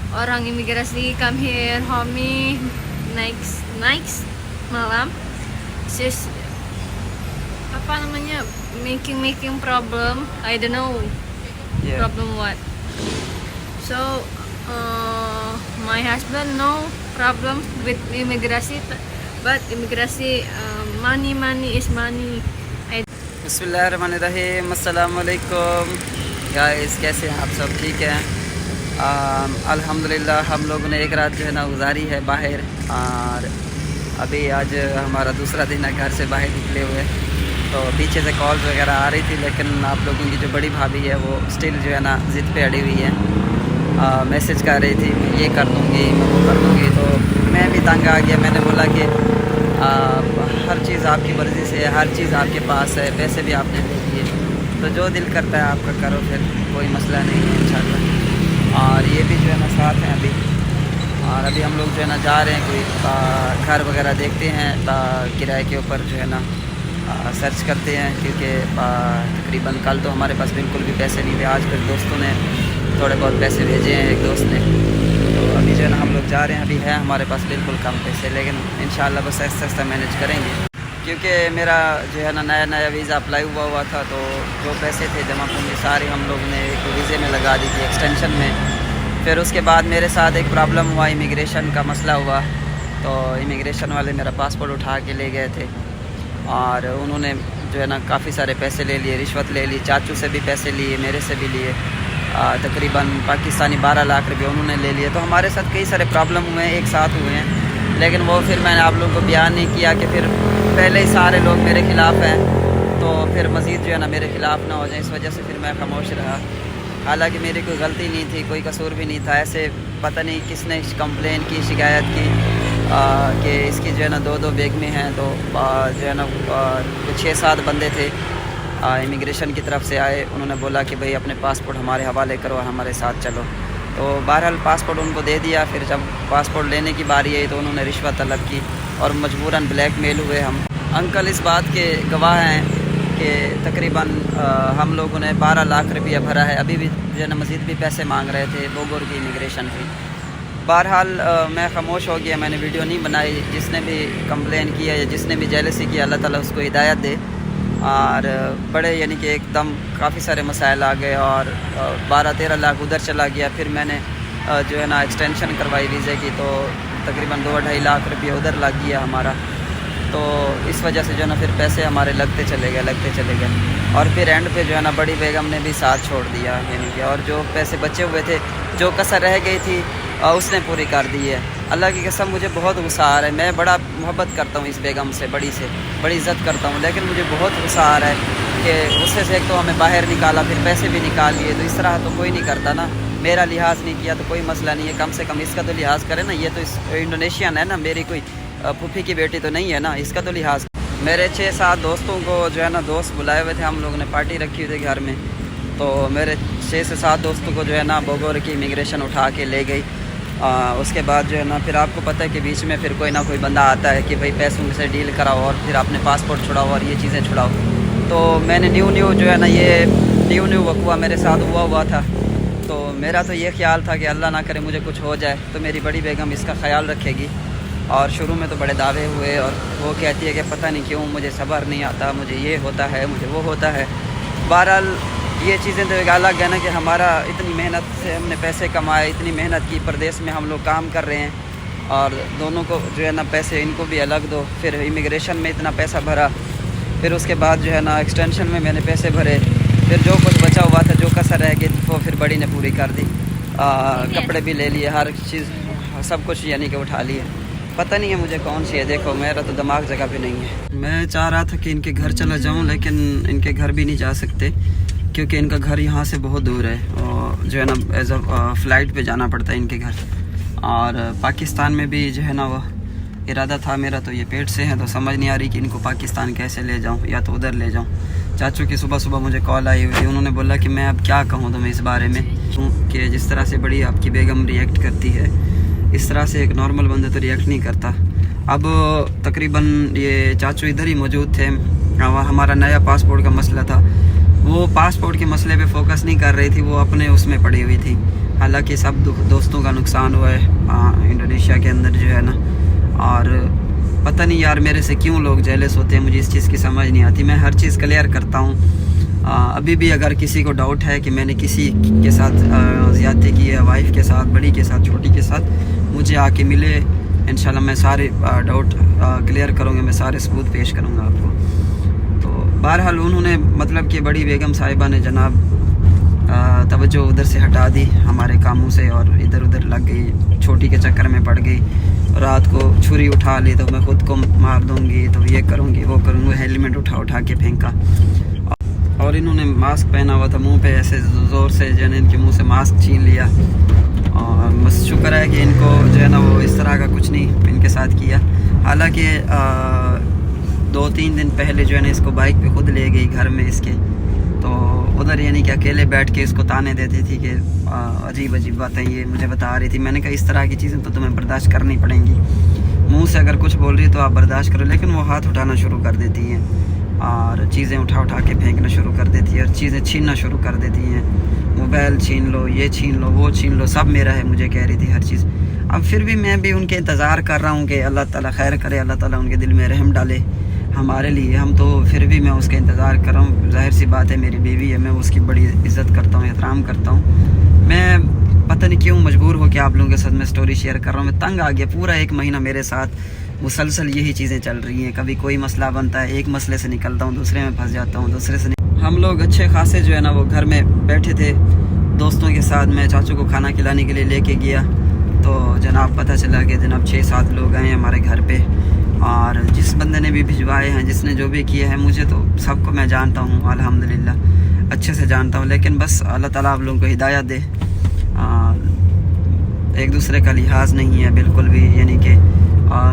orang imigrasi come here Homi next malam just apa namanya making problem. I don't know problem what. So my husband no problem with imigrasi, but imigrasi money is money. बिस्मिल्लाहिर्रहमानिर्रहीम, अस्सलाम वालेकुम guys, कैसे हैं आप सब? ठीक हैं अल्हम्दुलिल्लाह। हम लोगों ने एक रात जो है ना गुजारी है बाहर, और अभी आज हमारा दूसरा दिन है घर से बाहर निकले हुए। तो पीछे से कॉल्स वगैरह आ रही थी, लेकिन आप लोगों की जो बड़ी भाभी है वो स्टिल जो है ना ज़िद पे अड़ी हुई है। मैसेज कर रही थी मैं ये कर दूँगी, मैं वो कर दूँगी। तो मैं भी तंग आ गया। मैंने बोला कि हर चीज़ आपकी मर्ज़ी से है, हर चीज़ आपके पास है, पैसे भी आपने दे दिए, तो जो दिल करता है आपका करो, फिर कोई मसला नहीं है इंशाल्लाह। और ये भी जो है ना साथ हैं अभी, और अभी हम लोग जो है ना जा रहे हैं कोई घर वगैरह देखते हैं, किराए के ऊपर जो है ना सर्च करते हैं, क्योंकि तकरीबन कल तो हमारे पास बिल्कुल भी पैसे नहीं थे। आज फिर दोस्तों ने थोड़े बहुत पैसे भेजे हैं, एक दोस्त ने। तो अभी जो है ना हम लोग जा रहे हैं। अभी है हमारे पास बिल्कुल कम पैसे, लेकिन इंशाल्लाह बस ऐसा ऐसा मैनेज करेंगे, क्योंकि मेरा जो है ना नया वीज़ा अप्लाई हुआ था। तो जो पैसे थे जमा पूंजी सारी हम लोग ने एक वीज़े में लगा दी थी, एक्सटेंशन में। फिर उसके बाद मेरे साथ एक प्रॉब्लम हुआ, इमिग्रेशन का मसला हुआ। तो इमिग्रेशन वाले मेरा पासपोर्ट उठा के ले गए थे, और उन्होंने जो है ना काफ़ी सारे पैसे ले लिए, रिश्वत ले ली, चाचू से भी पैसे लिए, मेरे से भी लिए। तकरीबन पाकिस्तानी 12 लाख रुपये उन्होंने ले लिए। तो हमारे साथ कई सारे प्रॉब्लम हुए हैं, एक साथ हुए हैं, लेकिन वो फिर मैंने आप लोगों को बयान नहीं किया कि फिर पहले ही सारे लोग मेरे ख़िलाफ़ हैं, तो फिर मज़ीद जो है ना मेरे ख़िलाफ़ ना हो जाए, इस वजह से फिर मैं खामोश रहा। हालांकि मेरी कोई गलती नहीं थी, कोई कसूर भी नहीं था। ऐसे पता नहीं किसने कंप्लेन की, शिकायत की कि इसकी जो है ना दो बेगमें हैं। तो जो है ना 6-7 बंदे थे इमिग्रेशन की तरफ से आए। उन्होंने बोला कि भाई अपने पासपोर्ट हमारे हवाले करो और हमारे साथ चलो। तो बहरहाल पासपोर्ट उनको दे दिया। फिर जब पासपोर्ट लेने की बारी आई तो उन्होंने रिश्वत तलब की और मजबूरन ब्लैकमेल हुए हम। अंकल इस बात के गवाह हैं कि तकरीबन हम लोगों ने 12 लाख रुपया भरा है। अभी भी जो है ना मज़ीद भी पैसे मांग रहे थे बोगोर की इमिग्रेशन की। बहरहाल मैं खामोश हो गया, मैंने वीडियो नहीं बनाई। जिसने भी कंप्लेन किया या जिसने भी जेलसी किया, अल्लाह ताला उसको हिदायत दे। और बड़े यानी कि एकदम काफ़ी सारे मसाइल आ गए, और 12-13 लाख उधर चला गया। फिर मैंने जो है ना एक्सटेंशन करवाई वीज़े की, तो तकरीबन 2-2.5 लाख रुपये उधर लग गया हमारा। तो इस वजह से जो है ना फिर पैसे हमारे लगते चले गए। और फिर एंड पे जो है ना बड़ी बेगम ने भी साथ छोड़ दिया, यानी कि और जो पैसे बचे हुए थे, जो कसर रह गई थी, उसने पूरी कर दी है। अल्लाह की कसम मुझे बहुत गुस्सा आ रहा है। मैं बड़ा मोहब्बत करता हूँ इस बेगम से, बड़ी इज़्ज़त करता हूँ, लेकिन मुझे बहुत गुस्सा आ रहा है कि उससे से एक तो हमें बाहर निकाला, फिर पैसे भी निकाल लिए। तो इस तरह तो कोई नहीं करता ना। मेरा लिहाज नहीं किया तो कोई मसला नहीं है, कम से कम इसका तो लिहाज करे ना। ये तो इंडोनेशियन है ना, मेरी कोई फूफी की बेटी तो नहीं है ना, इसका तो लिहाज। मेरे 6-7 दोस्तों को जो है ना दोस्त बुलाए हुए थे, हम लोगों ने पार्टी रखी हुई थी घर में। तो मेरे 6 से 7 दोस्तों को जो है ना बोगोर की इमिग्रेशन उठा के ले गई। उसके बाद जो है ना फिर आपको पता है कि बीच में फिर कोई ना कोई बंदा आता है कि भाई पैसों से डील कराओ और फिर अपने पासपोर्ट छुड़ाओ और ये चीज़ें छुड़ाओ। तो मैंने न्यू जो है ना ये न्यू वक़्वा मेरे साथ हुआ था। तो मेरा तो ये ख्याल था कि अल्लाह ना करे मुझे कुछ हो जाए तो मेरी बड़ी बेगम इसका ख्याल रखेगी। और शुरू में तो बड़े दावे हुए, और वो कहती है कि पता नहीं क्यों मुझे सब्र नहीं आता, मुझे ये होता है, मुझे वो होता है। बहरहाल ये चीज़ें तो एक अलग है ना कि हमारा इतनी मेहनत से हमने पैसे कमाए, इतनी मेहनत की, परदेश में हम लोग काम कर रहे हैं, और दोनों को जो है ना पैसे इनको भी अलग दो। फिर इमिग्रेशन में इतना पैसा भरा, फिर उसके बाद जो है ना एक्सटेंशन में मैंने पैसे भरे, फिर जो कुछ बचा हुआ था, जो कसर रह गई वो फिर बड़ी ने पूरी कर दी। कपड़े भी ले लिए, हर चीज़ सब कुछ यानी कि उठा लिए। पता नहीं है मुझे कौन सी है, देखो मेरा तो दिमाग जगह पे नहीं है। मैं चाह रहा था कि इनके घर चला जाऊं, लेकिन इनके घर भी नहीं जा सकते क्योंकि इनका घर यहाँ से बहुत दूर है, और जो है ना एज अ फ़्लाइट पे जाना पड़ता है इनके घर। और पाकिस्तान में भी जो है ना वो इरादा था मेरा, तो ये पेट से है तो समझ नहीं आ रही कि इनको पाकिस्तान कैसे ले जाऊँ या तो उधर ले जाऊँ। चाचू की सुबह मुझे कॉल आई हुई थी, उन्होंने बोला कि मैं अब क्या कहूँ तुम्हें इस बारे में, कि जिस तरह से बड़ी आपकी बेगम रिएक्ट करती है इस तरह से एक नॉर्मल बंदा तो रिएक्ट नहीं करता। अब तकरीबन ये चाचू इधर ही मौजूद थे, हमारा नया पासपोर्ट का मसला था। वो पासपोर्ट के मसले पे फोकस नहीं कर रही थी, वो अपने उसमें पड़ी हुई थी। हालांकि सब दोस्तों का नुकसान हुआ है इंडोनेशिया के अंदर जो है ना। और पता नहीं यार मेरे से क्यों लोग जेलस होते हैं, मुझे इस चीज़ की समझ नहीं आती। मैं हर चीज़ क्लियर करता हूँ। अभी भी अगर किसी को डाउट है कि मैंने किसी के साथ ज़्यादती की है, वाइफ के साथ, बड़ी के साथ, छोटी के साथ, मुझे आके मिले, इंशाल्लाह मैं सारे डाउट क्लियर करूँगा, मैं सारे सबूत पेश करूँगा आपको। तो बहरहाल उन्होंने मतलब कि बड़ी बेगम साहिबा ने जनाब तवज्जो उधर से हटा दी हमारे कामों से और इधर उधर लग गई, छोटी के चक्कर में पड़ गई। रात को छुरी उठा ली तो मैं ख़ुद को मार दूँगी, तो ये करूँगी वो करूँगी, हेलमेट उठा के फेंका। और इन्होंने मास्क पहना हुआ था, मुंह पे ऐसे ज़ोर से जो है इनके मुंह से मास्क छीन लिया। और बस शुक्र है कि इनको जो है ना वो इस तरह का कुछ नहीं इनके साथ किया। हालांकि 2-3 दिन पहले जो है ना इसको बाइक पे खुद ले गई घर में इसके, तो उधर यानी कि अकेले बैठ के इसको ताने देती थी कि अजीब अजीब बातें ये मुझे बता रही थी। मैंने कहा इस तरह की चीज़ें तो तुम्हें बर्दाश्त करनी पड़ेंगी, मुंह से अगर कुछ बोल रही है तो आप बर्दाश्त करो। लेकिन वो हाथ उठाना शुरू कर देती हैं और चीज़ें उठा के फेंकना शुरू कर देती है और चीज़ें छीनना शुरू कर देती हैं। मोबाइल छीन लो, ये छीन लो, वो छीन लो, सब मेरा है, मुझे कह रही थी हर चीज़। अब फिर भी मैं भी उनके इंतज़ार कर रहा हूँ कि अल्लाह ताला खैर करे, अल्लाह ताला उनके दिल में रहम डाले हमारे लिए। हम तो फिर भी मैं उसका इंतज़ार कर रहा हूँ। ज़ाहिर सी बात है मेरी बीवी है, मैं उसकी बड़ी इज़्ज़त करता हूँ, एहतराम करता हूँ। मैं पता नहीं क्यों मजबूर हो के आप लोगों के साथ मैं स्टोरी शेयर कर रहा हूँ। मैं तंग आ गया, पूरा 1 महीना मेरे साथ मुसलसल यही चीज़ें चल रही हैं। कभी कोई मसला बनता है, एक मसले से निकलता हूँ, दूसरे में फंस जाता हूँ, दूसरे से हम लोग अच्छे खासे जो है ना वो घर में बैठे थे दोस्तों के साथ। मैं चाचू को खाना खिलाने के लिए लेके गया तो जनाब पता चला कि जनाब 6-7 लोग आए हमारे घर पे। और जिस बंदे ने भी भिजवाए हैं, जिसने जो भी किया है, मुझे तो सबको मैं जानता हूँ अल्हम्दुलिल्लाह, अच्छे से जानता हूँ। लेकिन बस अल्लाह ताला आप लोगों को हिदायत दे। एक दूसरे का लिहाज नहीं है बिल्कुल भी, यानी कि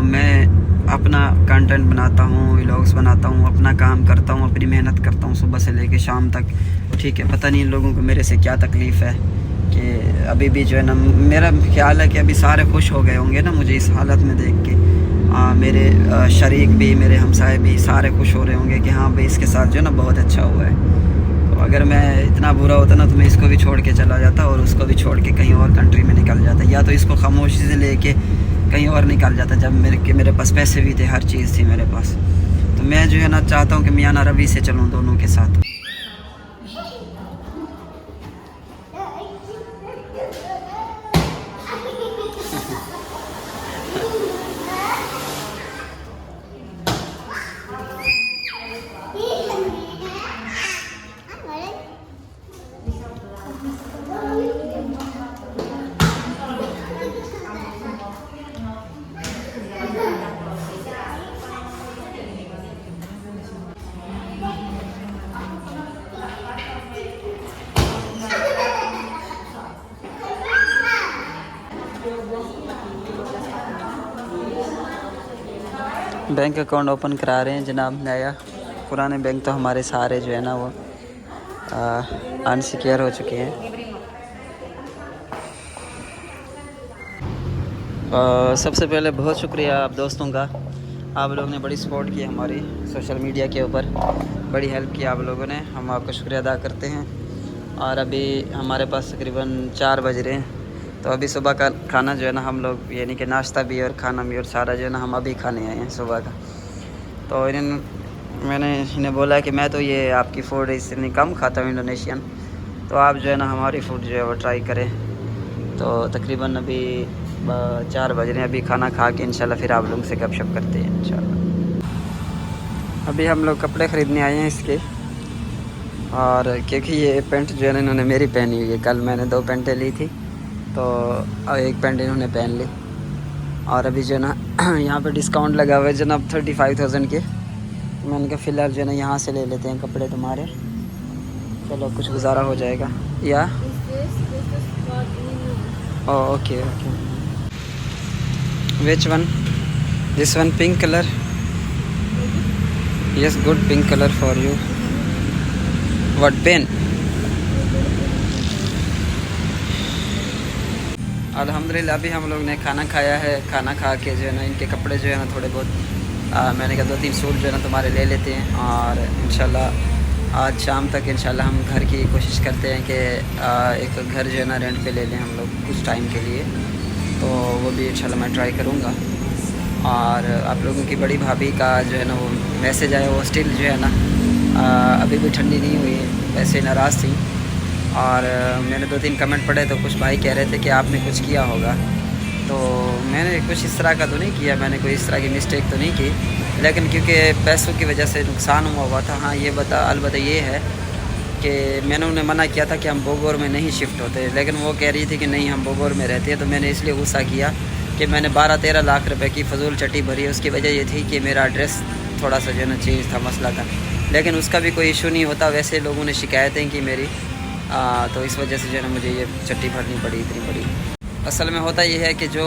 मैं अपना कंटेंट बनाता हूँ, व्लॉग्स बनाता हूँ, अपना काम करता हूँ, अपनी मेहनत करता हूँ सुबह से लेके शाम तक, ठीक है। पता नहीं इन लोगों को मेरे से क्या तकलीफ़ है कि अभी भी जो है ना, मेरा ख्याल है कि अभी सारे खुश हो गए होंगे ना मुझे इस हालत में देख के। मेरे शरीक भी, मेरे हमसाए भी सारे खुश हो रहे होंगे कि हाँ भाई इसके साथ जो है ना बहुत अच्छा हुआ है। तो अगर मैं इतना बुरा होता ना तो मैं इसको भी छोड़ के चला जाता और उसको भी छोड़ के कहीं और कंट्री में निकल जाता, या तो इसको खामोशी से लेके कहीं और निकल जाता जब मेरे पास पैसे भी थे, हर चीज़ थी मेरे पास। तो मैं जो है ना चाहता हूँ कि मियां रवि से चलूँ दोनों के साथ। बैंक अकाउंट ओपन करा रहे हैं जनाब नया। पुराने बैंक तो हमारे सारे जो है ना वो अनसिक्योर हो चुके हैं। सबसे पहले बहुत शुक्रिया आप दोस्तों का, आप लोगों ने बड़ी सपोर्ट की हमारी सोशल मीडिया के ऊपर, बड़ी हेल्प की आप लोगों ने, हम आपका शुक्रिया अदा करते हैं। और अभी हमारे पास तकरीबन 4 बज रहे हैं, तो अभी सुबह का खाना जो है ना हम लोग यानी कि नाश्ता भी और खाना भी और सारा जो है ना हम अभी खाने आए हैं सुबह का। तो मैंने इन्हें बोला कि मैं तो ये आपकी फ़ूड इतनी कम खाता हूँ इंडोनेशियन, तो आप जो है ना हमारी फ़ूड जो है वो ट्राई करें। तो तकरीबन अभी 4 बज रहे हैं, अभी खाना खा के इंशाल्लाह फिर आप लोगों से गपशप करते हैं इंशाल्लाह। अभी हम लोग कपड़े ख़रीदने आए हैं इसके, और क्योंकि ये पेंट जो है ना इन्होंने मेरी पहनी हुई है, कल मैंने 2 पेंटें ली थी तो एक पेंट इन्होंने पहन ली। और अभी जो है ना यहाँ पे डिस्काउंट लगा हुआ है जनाब 35,000 के। मैंने कहा फ़िलहाल जो है ना यहाँ से ले लेते हैं कपड़े तुम्हारे, चलो कुछ गुजारा हो जाएगा। या okay okay, which one? This one pink colour? Yes, good pink colour for you. What pen? अल्हम्दुलिल्लाह अभी हम लोग ने खाना खाया है, खाना खा के जो है ना इनके कपड़े जो है ना थोड़े बहुत मैंने कहा 2-3 सूट जो है ना तुम्हारे ले लेते हैं, और इंशाल्लाह आज शाम तक इंशाल्लाह हम घर की कोशिश करते हैं कि एक घर जो है ना रेंट पे ले लें हम लोग कुछ टाइम के लिए, तो वो भी इंशाल्लाह मैं ट्राई करूँगा। और आप लोगों की बड़ी भाभी का जो है ना वो मैसेज आया, वो स्टिल जो है ना अभी भी ठंडी नहीं हुई, वैसे नाराज़ थी। और मैंने 2-3 कमेंट पढ़े तो कुछ भाई कह रहे थे कि आपने कुछ किया होगा, तो मैंने कुछ इस तरह का तो नहीं किया, मैंने कोई इस तरह की मिस्टेक तो नहीं की, लेकिन क्योंकि पैसों की वजह से नुकसान हुआ था। हाँ ये अलबत्ता ये है कि मैंने उन्हें मना किया था कि हम बोगोर में नहीं शिफ्ट होते, लेकिन वो कह रही थी कि नहीं हम बोगोर में रहते हैं। तो मैंने इसलिए गुस्सा किया कि मैंने 12-13 लाख रुपए की फजूल चट्टी भरी है। उसकी वजह ये थी कि मेरा एड्रेस थोड़ा सा जो है ना चेंज था, मसला था, लेकिन उसका भी कोई इशू नहीं होता। वैसे लोगों ने शिकायतें की मेरी, तो इस वजह से जो है ना मुझे ये चट्टी भरनी पड़ी, इतनी बड़ी। असल में होता ये है कि जो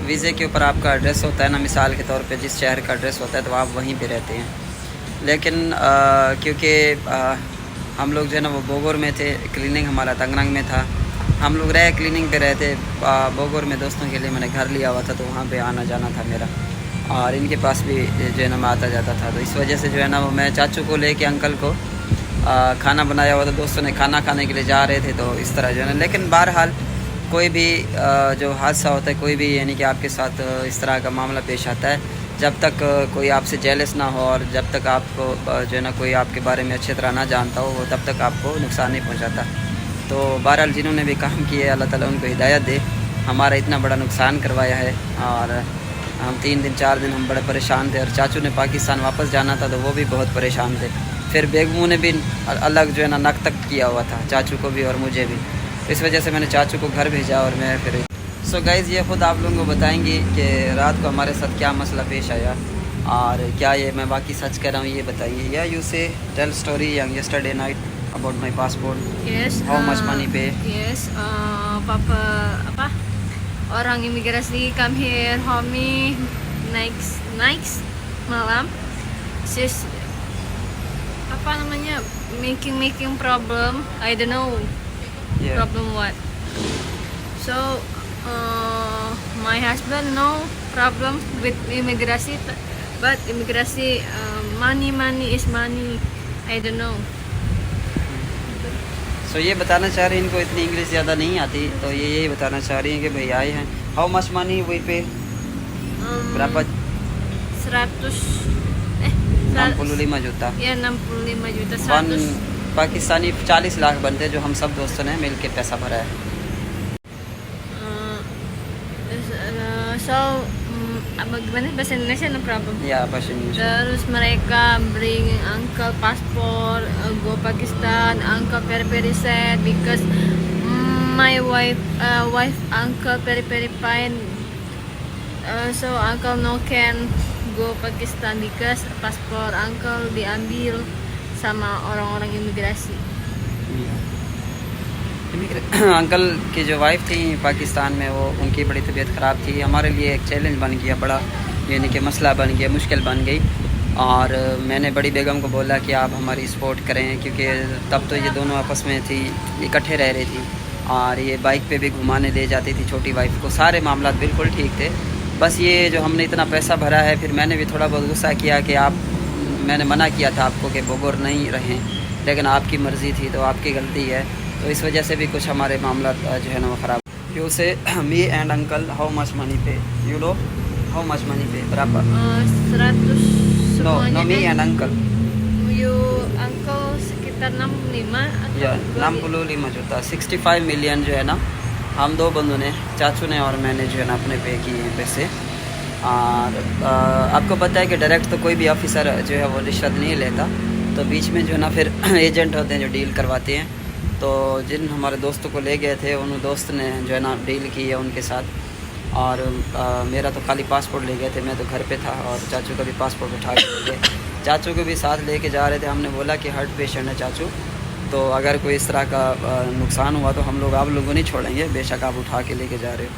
वीज़े के ऊपर आपका एड्रेस होता है ना, मिसाल के तौर पे जिस शहर का एड्रेस होता है तो आप वहीं पे रहते हैं, लेकिन क्योंकि हम लोग जो है ना वो बोगोर में थे, क्लिनिक हमारा तंगरंग में था, हम लोग रहे क्लिनिक पे रहते। बोगोर में दोस्तों के लिए मैंने घर लिया हुआ था, तो वहाँ पे आना जाना था मेरा, और इनके पास भी जो है ना मैं आता जाता था। तो इस वजह से जो है ना वो मैं चाचू को लेके अंकल को खाना बनाया हुआ था, दोस्तों ने खाना खाने के लिए जा रहे थे, तो इस तरह जो है ना। लेकिन बहरहाल कोई भी जो हादसा होता है, कोई भी यानी कि आपके साथ इस तरह का मामला पेश आता है, जब तक कोई आपसे जेलस ना हो और जब तक आपको जो है ना कोई आपके बारे में अच्छी तरह ना जानता हो, वो तब तक आपको नुकसान नहीं पहुंचाता। तो बहरहाल जिन्होंने भी काम किए अल्लाह ताला उनको हिदायत दे। हमारा इतना बड़ा नुकसान करवाया है, और हम 3 दिन 4 दिन हम बड़े परेशान थे, और चाचू ने पाकिस्तान वापस जाना था तो वो भी बहुत परेशान थे। फिर बेगमों ने भी अलग जो है ना नक तक किया हुआ था, चाचू को भी और मुझे भी। इस वजह से मैंने चाचू को घर भेजा और मैं फिर सो गाइज़ ये ख़ुद आप लोगों को बताएंगे कि रात को हमारे साथ क्या मसला पेश आया, और क्या ये मैं बाकी सच कह रहा हूँ ये बताइए। या you say tell story yesterday night about my passport. Yes. How much money pay? Yes. Apa? Orang imigrasi come here, homie, next malam. Just apa namanya, making problem. I don't know Yeah. problem what. So my husband no problem with imigrasi, but imigrasi money is money. I don't know. सो ये बताना चाह रही हैं, इनको इतनी English ज़्यादा नहीं आती, तो ये यही बताना चाह रही हैं कि भाई आए हैं। हाउ मच मनी वी पे? berapa? 65 juta. Ya 65 juta. 1 Pakistani 40 lakh बनते, जो हम सब दोस्तों ने मिल के पैसा भरा है। So gimana bahasa Indonesia, no problem. या bahasa Indonesia. Terus mereka bring uncle passport, go Pakistan, uncle very sad because my wife uncle very fine. So uncle no can go Pakistan because paspor uncle diambil sama orang-orang imigrasi. Uncle की जो wife थी पाकिस्तान में, वो उनकी बड़ी तबीयत ख़राब थी। हमारे लिए एक चैलेंज बन गया बड़ा, यानी कि मसला बन गया, मुश्किल बन गई। और मैंने बड़ी बेगम को बोला कि आप हमारी सपोर्ट करें, क्योंकि तब तो ये दोनों आपस में थी, इकट्ठे रह रही थी, और ये बाइक पे भी घुमाने ले जाती थी छोटी वाइफ को। सारे मामला बिल्कुल ठीक थे, बस ये जो हमने इतना पैसा भरा है, फिर मैंने भी थोड़ा बहुत गुस्सा किया कि मैंने मना किया था आपको कि बोगोर नहीं रहें, लेकिन आपकी मर्ज़ी थी तो आपकी गलती है। तो इस वजह से भी कुछ हमारे मामला जो है ना वो ख़राब। You say me and uncle how much money pay? You know how much money pay? berapa? 100 No, semuanya. me and uncle. You uncle sekitar 65 atau या 65 जुता, 65 मिलियन जो है ना हम दो बंदों ने, चाचू ने और मैंने जो है ना अपने पे किए हैं पैसे। और आपको पता है कि डायरेक्ट तो कोई भी ऑफिसर जो है वो रिश्वत नहीं लेता, तो बीच में जो है ना फिर एजेंट होते हैं जो डील करवाते हैं। तो जिन हमारे दोस्तों को ले गए थे, उन दोस्त ने जो है ना डील की है उनके साथ। और मेरा तो खाली पासपोर्ट ले गए थे, मैं तो घर पे था, और चाचू का भी पासपोर्ट उठा के ले गए। चाचू को भी साथ लेके जा रहे थे। हमने बोला कि हार्ट पेशेंट है चाचू, तो अगर कोई इस तरह का नुकसान हुआ तो हम लोग आप लोगों नहीं छोड़ेंगे, बेशक आप उठा के लेके जा रहे हो।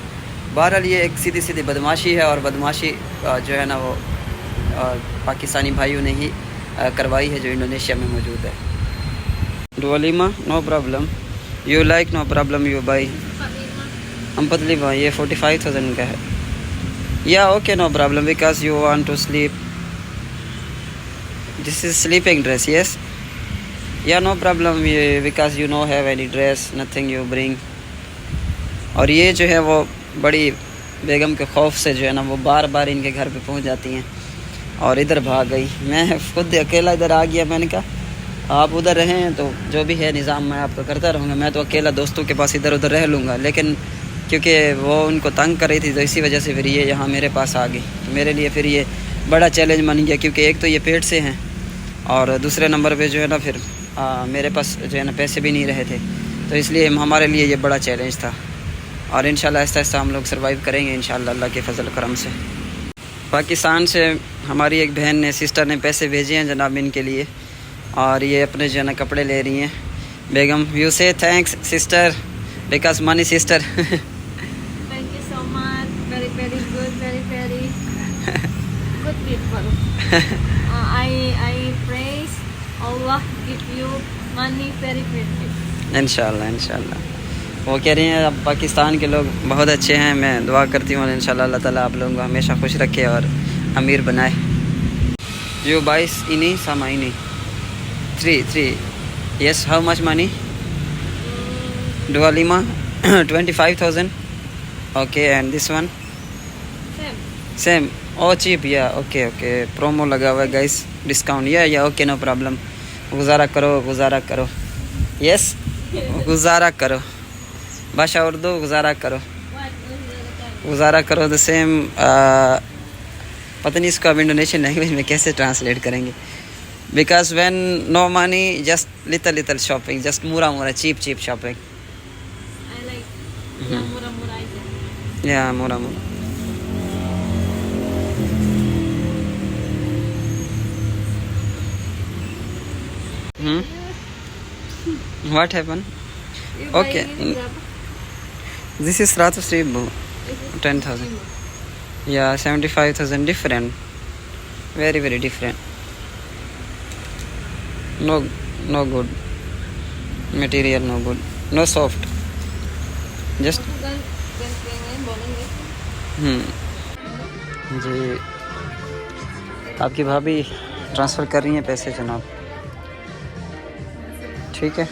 बहरहाल ये एक सीधी सीधी बदमाशी है, और बदमाशी जो है ना वो पाकिस्तानी भाइयों ने ही करवाई है जो इंडोनेशिया में मौजूद है। डुअलीमा no problem, you like no problem, you buy 45, ये 45,000 का है। या okay no problem, because you want to sleep, this is sleeping dress, yes या नो प्रॉब्लम, ये because you no have any dress nothing you bring. और ये जो है वो बड़ी बेगम के खौफ से जो है ना वो बार बार इनके घर पे पहुंच जाती हैं और इधर भाग गई। मैं खुद अकेला इधर आ गया। मैंने कहा आप उधर रहें तो जो भी है निज़ाम मैं आपका करता रहूँगा, मैं तो अकेला दोस्तों के पास इधर उधर रह लूँगा। लेकिन क्योंकि वो उनको तंग कर रही थी तो इसी वजह से फिर ये यहाँ मेरे पास आ गई। तो मेरे लिए फिर ये बड़ा चैलेंज बन गया, क्योंकि एक तो ये पेट से हैं और दूसरे नंबर पे जो है ना फिर मेरे पास जो है ना पैसे भी नहीं रहे थे। तो इसलिए हमारे लिए ये बड़ा चैलेंज था और इंशाल्लाह आहिस्ता आहिस्ता हम लोग सर्वाइव करेंगे इंशाल्लाह अल्लाह के फजल करम से। पाकिस्तान से हमारी एक बहन ने सिस्टर ने पैसे भेजे हैं जनाब इनके लिए और ये अपने जो है ना कपड़े ले रही हैं। बेगम यू से thanks sister because money sister. Thank you so much. Very, very good. Very, very good people. I praise Allah give you money very, very good. इंशाल्लाह इंशाल्लाह। वो कह रही हैं अब पाकिस्तान के लोग बहुत अच्छे हैं, मैं दुआ करती हूँ इंशाल्लाह अल्लाह ताला आप लोगों को हमेशा खुश रखे और अमीर बनाए। You buys ini sama ini. Three. Yes, how much money? 25 25,000. Okay, and this one? Same. Oh, cheap. Yeah. Okay. Promo लगा हुआ है guys. Discount. Yeah. Okay, no problem. गुजारा करो. Yes. गुजारा करो. भाषा उर्दू गुजारा करो द सेम। पता नहीं इसको अब इंडोनेशियन लैंग्वेज में कैसे ट्रांसलेट करेंगे। Because when no money just little shopping, just मुरा cheap shopping. I like yang murah-murah aja. या मुरा what happen? You Okay. buy ini berapa? This is 100,000. 10,000. Yeah, 75,000 different. Very, very different. No good. Material no good. No soft. Just. Aku ganti boleh nggak? जी आपकी भाभी transfer कर रही हैं पैसे जनाब। ठीक है।